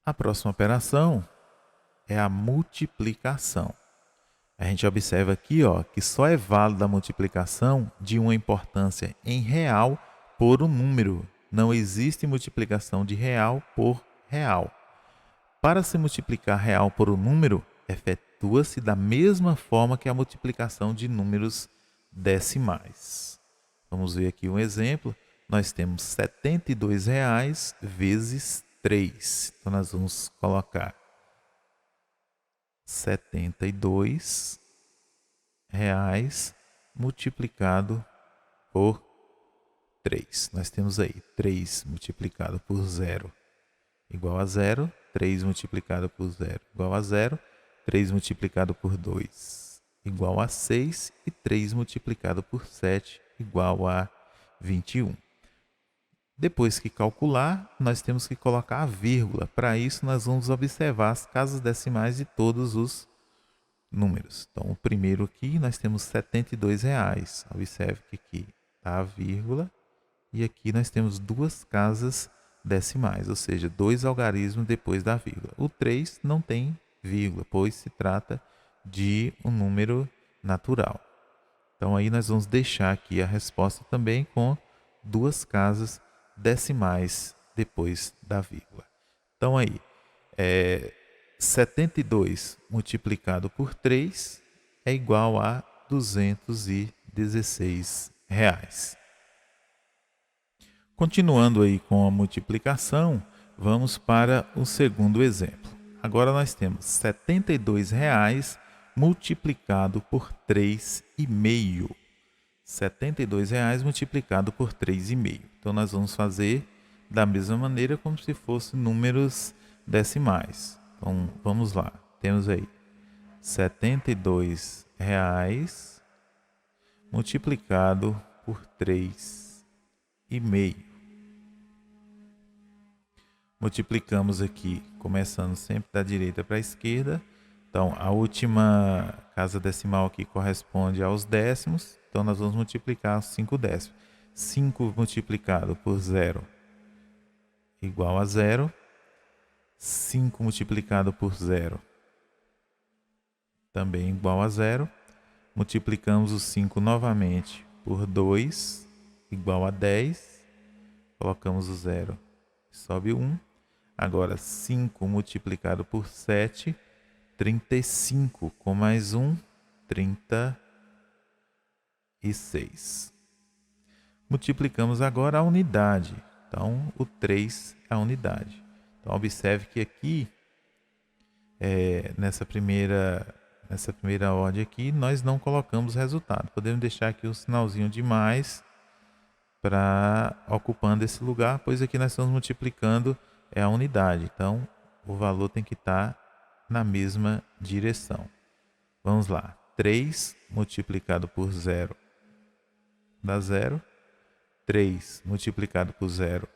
A próxima operação é a multiplicação. A gente observa aqui, que só é válida a multiplicação de uma importância em real por um número. Não existe multiplicação de real por real. Para se multiplicar real por um número, efetua-se da mesma forma que a multiplicação de números decimais. Vamos ver aqui um exemplo. Nós temos R$ 72 vezes 3. Então, nós vamos colocar 72 reais multiplicado por 3. Nós temos aí 3 multiplicado por 0 igual a 0. 3 multiplicado por 0 igual a 0. 3 multiplicado por 2 igual a 6. E 3 multiplicado por 7 igual a 21. Depois que calcular, nós temos que colocar a vírgula. Para isso, nós vamos observar as casas decimais de todos os números. Então, o primeiro aqui, nós temos R$ 72. Observe que aqui está a vírgula. E aqui nós temos duas casas decimais, ou seja, 2 algarismos depois da vírgula. O 3 não tem vírgula, pois se trata de um número natural. Então, aí nós vamos deixar aqui a resposta também com duas casas decimais depois da vírgula. Então, aí, 72 multiplicado por 3 é igual a R$ 216. Continuando aí com a multiplicação, vamos para o segundo exemplo. Agora nós temos R$ 72 multiplicado por 3,5. R$ 72 multiplicado por 3,5. Então, nós vamos fazer da mesma maneira como se fossem números decimais. Então, vamos lá. Temos aí R$ 72 multiplicado por 3,5. Multiplicamos aqui, começando sempre da direita para a esquerda. Então, a última casa decimal aqui corresponde aos décimos. Então, nós vamos multiplicar 5 décimos. 5 multiplicado por 0 igual a 0. 5 multiplicado por 0 também igual a 0. Multiplicamos o 5 novamente por 2 igual a 10. Colocamos o 0 e sobe 1. Agora, 5 multiplicado por 7, 35, com mais 1, 36. Multiplicamos agora a unidade. Então, o 3 é a unidade. Então, observe que aqui, nessa primeira ordem aqui, nós não colocamos resultado. Podemos deixar aqui o sinalzinho de mais para ocupando esse lugar, pois aqui nós estamos multiplicando a unidade. Então, o valor tem que estar na mesma direção. Vamos lá. 3 multiplicado por 0 dá 0. 3 multiplicado por 0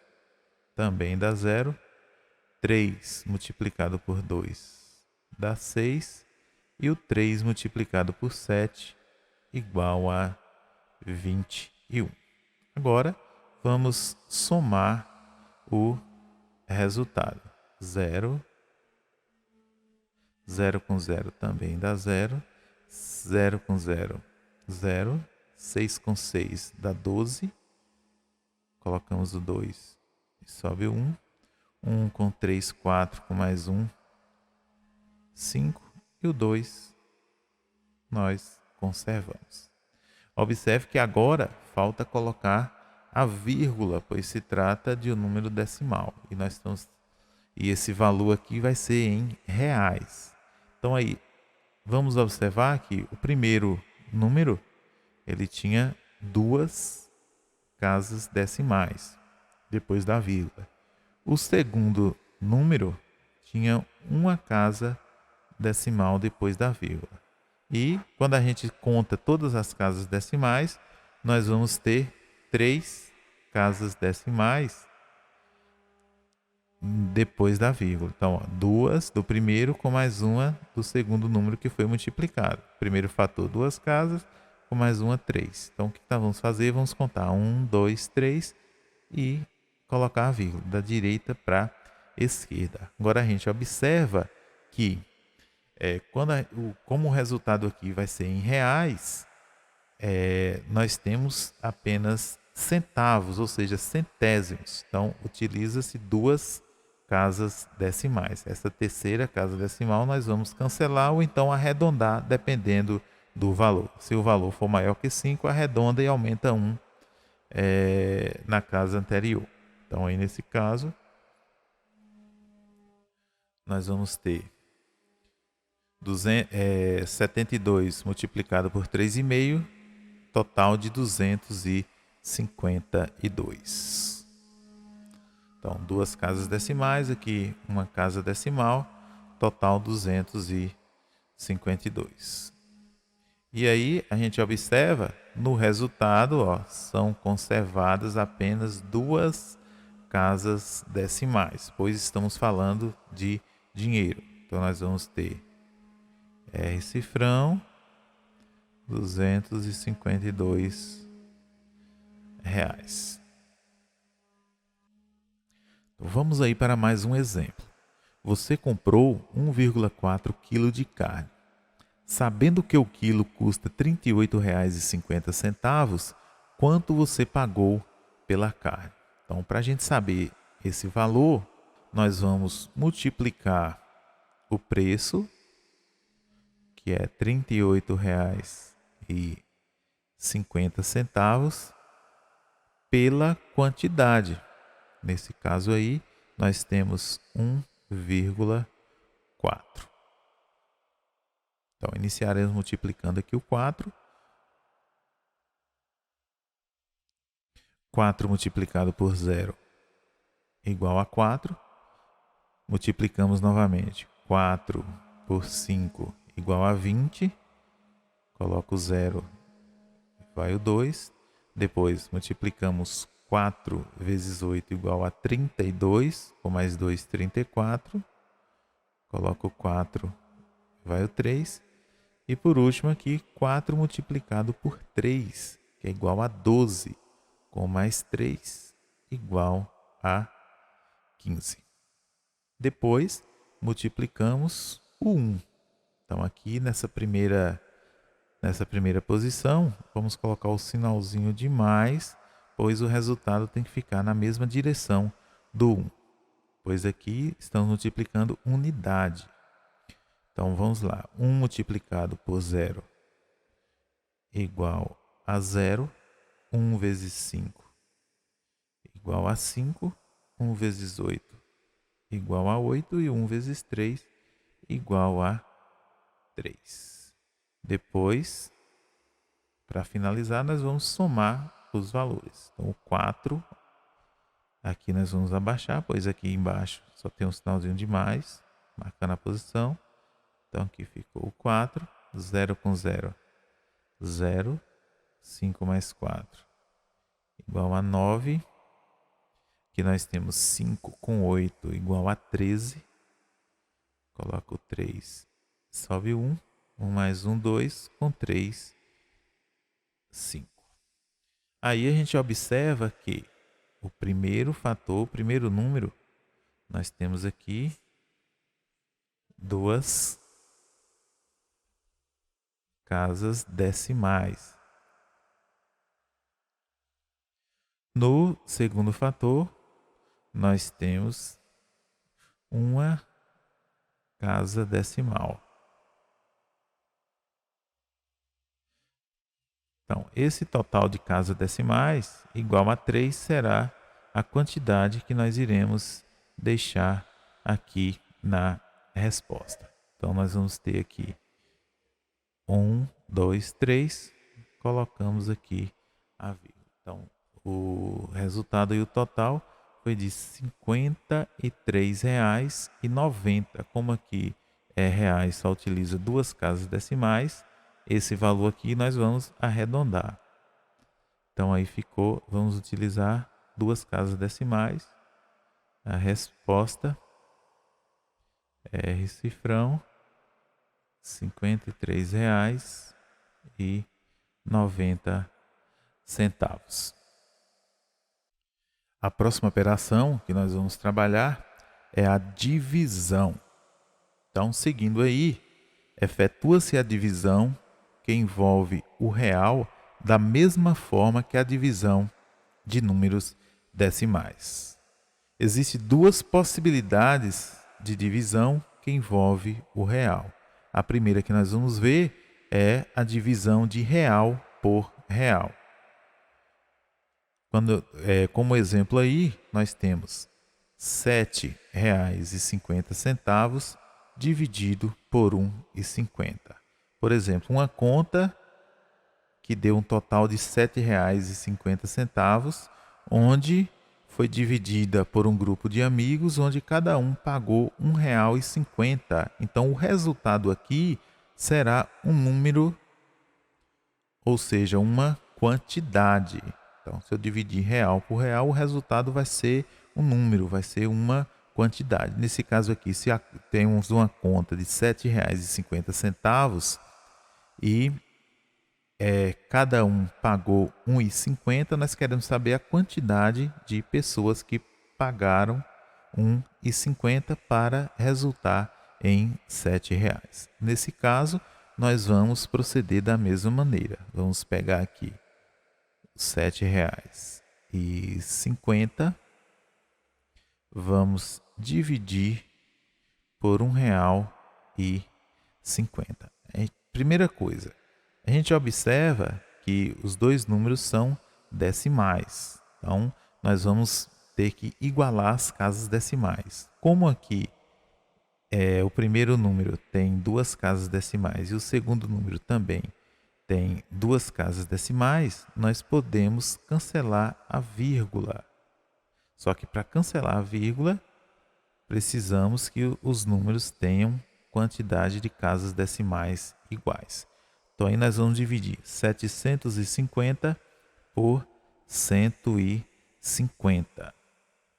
também dá 0. 3 multiplicado por 2 dá 6. E o 3 multiplicado por 7 igual a 21. Agora, vamos somar o resultado. 0. 0 com 0 também dá 0. 0 com 0, 0. 6 com 6 dá 12. Colocamos o 2 e sobe o 1. 1 com 3, 4, com mais 1, 5. E o 2 nós conservamos. Observe que agora falta colocar a vírgula, pois se trata de um número decimal. E esse valor aqui vai ser em reais. Então aí, vamos observar que o primeiro número, ele tinha duas casas decimais, depois da vírgula. O segundo número tinha uma casa decimal depois da vírgula. E quando a gente conta todas as casas decimais, nós vamos ter 3 casas decimais depois da vírgula. Então, 2 do primeiro com mais uma do segundo número que foi multiplicado. Primeiro fator, 2 casas, com mais uma, 3. Então, o que nós vamos fazer? Vamos contar 1, 2, 3 e colocar a vírgula da direita para a esquerda. Agora a gente observa que como o resultado aqui vai ser em reais, nós temos apenas centavos, ou seja, centésimos. Então, utiliza-se duas casas decimais. Essa terceira casa decimal nós vamos cancelar ou então arredondar, dependendo do valor. Se o valor for maior que 5, arredonda e aumenta 1 na casa anterior. Então, aí nesse caso, nós vamos ter 72 multiplicado por 3,5, total de 252. Então, duas casas decimais, aqui uma casa decimal, total 252. E aí a gente observa no resultado, são conservadas apenas duas casas decimais, pois estamos falando de dinheiro. Então nós vamos ter R cifrão, R$252. Então, vamos aí para mais um exemplo. Você comprou 1,4 kg de carne. Sabendo que o quilo custa R$ 38,50, quanto você pagou pela carne? Então, para a gente saber esse valor, nós vamos multiplicar o preço, que é R$ 38,50, pela quantidade. Nesse caso aí, nós temos 1,4. Então, iniciaremos multiplicando aqui o 4. 4 multiplicado por 0 igual a 4. Multiplicamos novamente. 4 por 5 igual a 20. Coloco o 0, vai o 2. Depois, multiplicamos 4 vezes 8 igual a 32. Com mais 2, 34. Coloco o 4, vai o 3. E por último aqui, 4 multiplicado por 3, que é igual a 12. Com mais 3, igual a 15. Depois, multiplicamos o 1. Então, aqui nessa primeira posição, vamos colocar o sinalzinho de mais, pois o resultado tem que ficar na mesma direção do 1. Pois aqui estamos multiplicando unidade. Então, vamos lá. 1 multiplicado por 0 igual a 0. 1 vezes 5 igual a 5. 1 vezes 8 igual a 8. E 1 vezes 3 igual a 3. Depois, para finalizar, nós vamos somar os valores. Então, o 4, aqui nós vamos abaixar, pois aqui embaixo só tem um sinalzinho de mais, marcando a posição. Então, aqui ficou o 4, 0 com 0, 0, 5 mais 4, igual a 9. Aqui nós temos 5 com 8, igual a 13. Coloco o 3, sobe 1, 1 mais 1, 2, com 3, 5. Aí a gente observa que o primeiro fator, o primeiro número, nós temos aqui duas casas decimais. No segundo fator, nós temos uma casa decimal. Então, esse total de casas decimais igual a 3 será a quantidade que nós iremos deixar aqui na resposta. Então, nós vamos ter aqui 1, 2, 3, colocamos aqui a vírgula. Então, o resultado e o total foi de R$ 53,90. Como aqui é reais, só utiliza duas casas decimais, esse valor aqui nós vamos arredondar. Então, aí ficou, vamos utilizar duas casas decimais. A resposta R cifrão, R$ 53,90. A próxima operação que nós vamos trabalhar é a divisão. Então, seguindo aí, efetua-se a divisão que envolve o real da mesma forma que a divisão de números decimais. Existem duas possibilidades de divisão que envolve o real. A primeira que nós vamos ver é a divisão de real por real. Como exemplo aí, nós temos R$ 7,50 dividido por R$ 1,50. Por exemplo, uma conta que deu um total de R$ 7,50, onde foi dividida por um grupo de amigos, onde cada um pagou R$ 1,50. Então, o resultado aqui será um número, ou seja, uma quantidade. Então, se eu dividir real por real, o resultado vai ser um número, vai ser uma quantidade. Nesse caso aqui, se temos uma conta de R$ 7,50 e cada um pagou R$ 1,50, nós queremos saber a quantidade de pessoas que pagaram R$ 1,50 para resultar em R$ 7,00. Nesse caso, nós vamos proceder da mesma maneira. Vamos pegar aqui R$ 7,50, vamos dividir por R$ 1,50. Primeira coisa, a gente observa que os dois números são decimais. Então, nós vamos ter que igualar as casas decimais. Como aqui o primeiro número tem duas casas decimais e o segundo número também tem duas casas decimais, nós podemos cancelar a vírgula. Só que para cancelar a vírgula, precisamos que os números tenham quantidade de casas decimais iguais. Então, aí nós vamos dividir 750 por 150.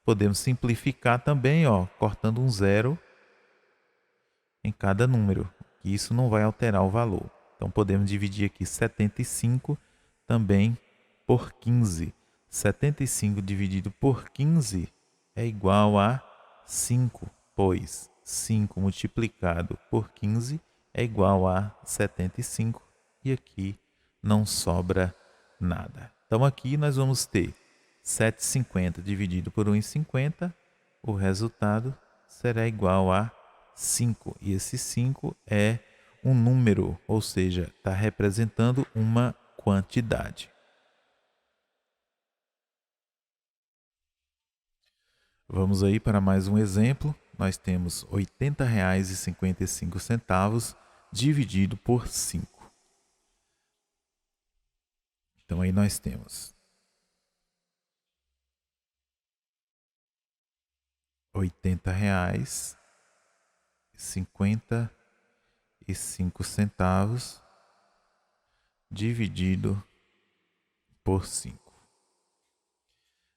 Podemos simplificar também, cortando um zero em cada número, que isso não vai alterar o valor. Então, podemos dividir aqui 75 também por 15. 75 dividido por 15 é igual a 5, pois 5 multiplicado por 15 é igual a 75. E aqui não sobra nada. Então, aqui nós vamos ter 7,50 dividido por 1,50. O resultado será igual a 5. E esse 5 é um número, ou seja, está representando uma quantidade. Vamos aí para mais um exemplo. Nós temos R$ 80,55 dividido por 5. Então, aí nós temos R$ 80,55 dividido por 5.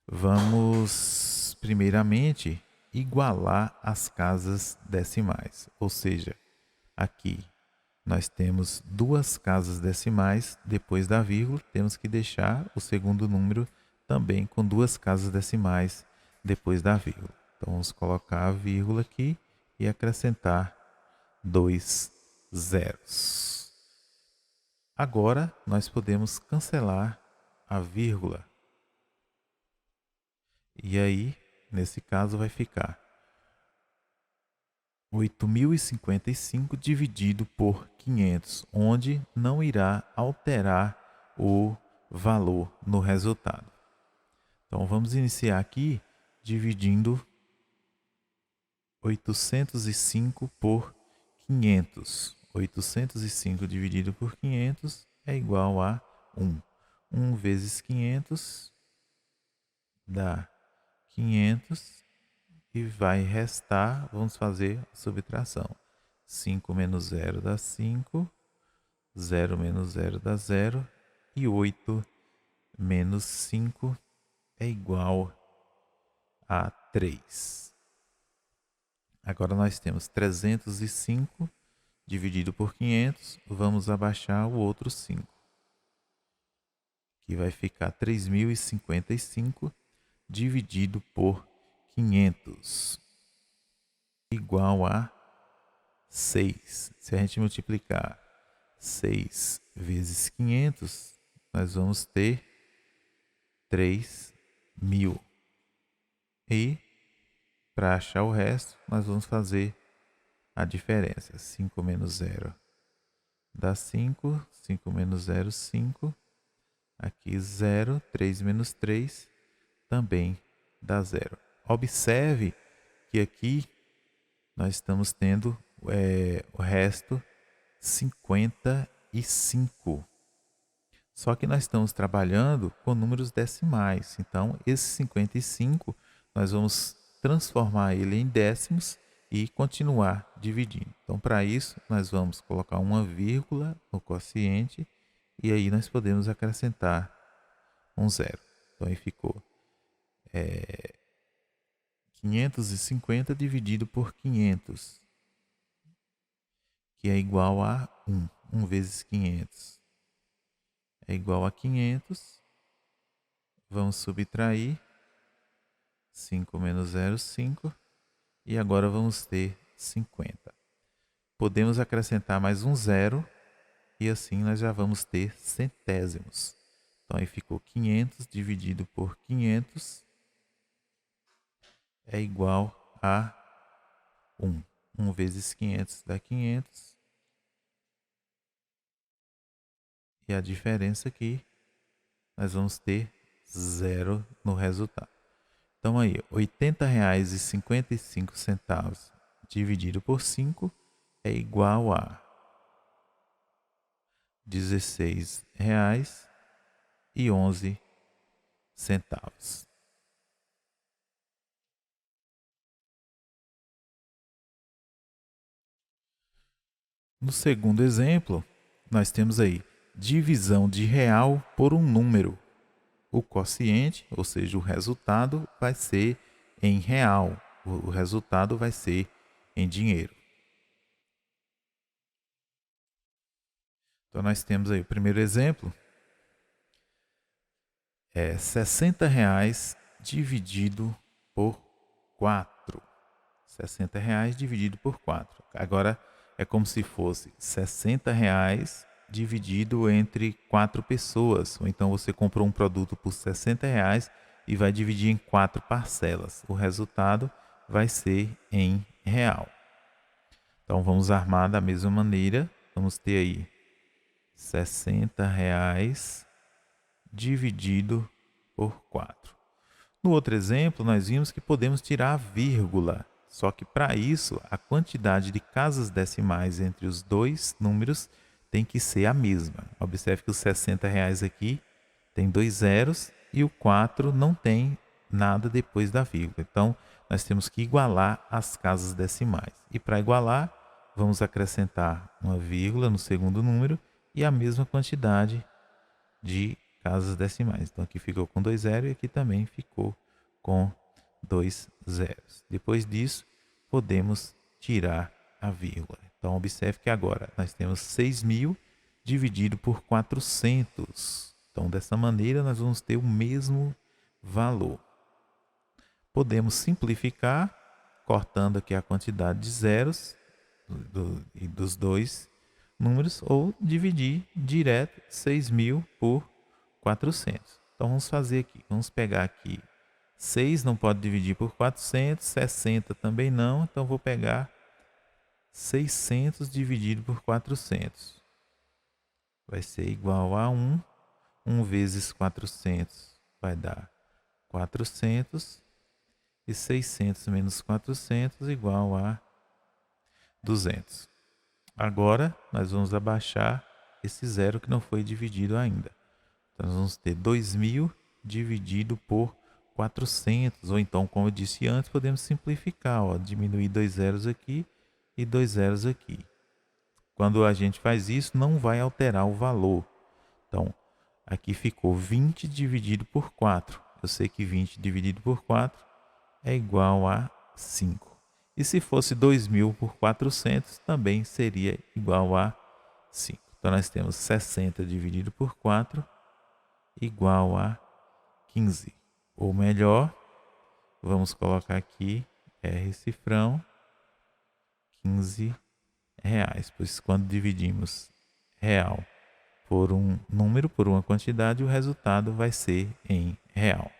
Vamos, primeiramente, igualar as casas decimais. Ou seja, aqui nós temos duas casas decimais, depois da vírgula, temos que deixar o segundo número também com duas casas decimais depois da vírgula. Então, vamos colocar a vírgula aqui e acrescentar 2 zeros. Agora, nós podemos cancelar a vírgula. E aí, nesse caso, vai ficar 8.055 dividido por 500, onde não irá alterar o valor no resultado. Então, vamos iniciar aqui dividindo 805 por 500. 805 dividido por 500 é igual a 1. 1 vezes 500 dá 500 e vai restar, vamos fazer a subtração. 5 menos 0 dá 5, 0 menos 0 dá 0 e 8 menos 5 é igual a 3. Agora nós temos 305 dividido por 500, vamos abaixar o outro 5, que vai ficar 3.055 dividido por 500. igual a 6. Se a gente multiplicar 6 vezes 500, nós vamos ter 3.000. E, para achar o resto, nós vamos fazer a diferença. 5 menos 0 dá 5. 5 menos 0, 5. Aqui 0. 3 menos 3 também dá 0. Observe que aqui nós estamos tendo o resto 55. Só que nós estamos trabalhando com números decimais. Então, esse 55, nós vamos transformar ele em décimos e continuar dividindo. Então, para isso, nós vamos colocar uma vírgula no quociente e aí nós podemos acrescentar um zero. Então, aí ficou 550 dividido por 500, que é igual a 1. 1 vezes 500 é igual a 500. Vamos subtrair 5 menos 0, 5. E agora vamos ter 50. Podemos acrescentar mais um zero e assim nós já vamos ter centésimos. Então aí ficou 500 dividido por 500 é igual a 1. 1 vezes 500 dá 500. E a diferença aqui, nós vamos ter zero no resultado. Então aí, R$ 80,55 dividido por 5 é igual a R$ 16,11. No segundo exemplo, nós temos aí divisão de real por um número. O quociente, ou seja, o resultado, vai ser em real. O resultado vai ser em dinheiro. Então, nós temos aí o primeiro exemplo. É R$ 60,00 dividido por 4. R$ 60,00 dividido por 4. Agora, é como se fosse R$ 60,00 dividido entre 4 pessoas. Ou então você comprou um produto por R$ 60,00 e vai dividir em 4 parcelas. O resultado vai ser em real. Então vamos armar da mesma maneira. Vamos ter aí R$ 60,00 dividido por 4. No outro exemplo, nós vimos que podemos tirar a vírgula. Só que para isso, a quantidade de casas decimais entre os dois números tem que ser a mesma. Observe que os R$ 60,00 aqui tem 2 zeros e o 4 não tem nada depois da vírgula. Então, nós temos que igualar as casas decimais. E para igualar, vamos acrescentar uma vírgula no segundo número e a mesma quantidade de casas decimais. Então, aqui ficou com 2 zeros e aqui também ficou com 2 zeros. Depois disso, podemos tirar a vírgula. Então, observe que agora nós temos 6.000 dividido por 400. Então, dessa maneira, nós vamos ter o mesmo valor. Podemos simplificar, cortando aqui a quantidade de zeros dos dois números, ou dividir direto 6.000 por 400. Então, vamos fazer aqui. Vamos pegar aqui 6 não pode dividir por 400, 60 também não, então vou pegar 600 dividido por 400. Vai ser igual a 1. 1 vezes 400 vai dar 400. E 600 menos 400 igual a 200. Agora, nós vamos abaixar esse zero que não foi dividido ainda. Então, nós vamos ter 2.000 dividido por 400. Ou então, como eu disse antes, podemos simplificar. Diminuir 2 zeros aqui e 2 zeros aqui. Quando a gente faz isso, não vai alterar o valor. Então, aqui ficou 20 dividido por 4. Eu sei que 20 dividido por 4 é igual a 5. E se fosse 2.000 por 400, também seria igual a 5. Então, nós temos 60 dividido por 4 igual a 15. Ou melhor, vamos colocar aqui R cifrão R$15, pois quando dividimos real por um número, por uma quantidade, o resultado vai ser em real.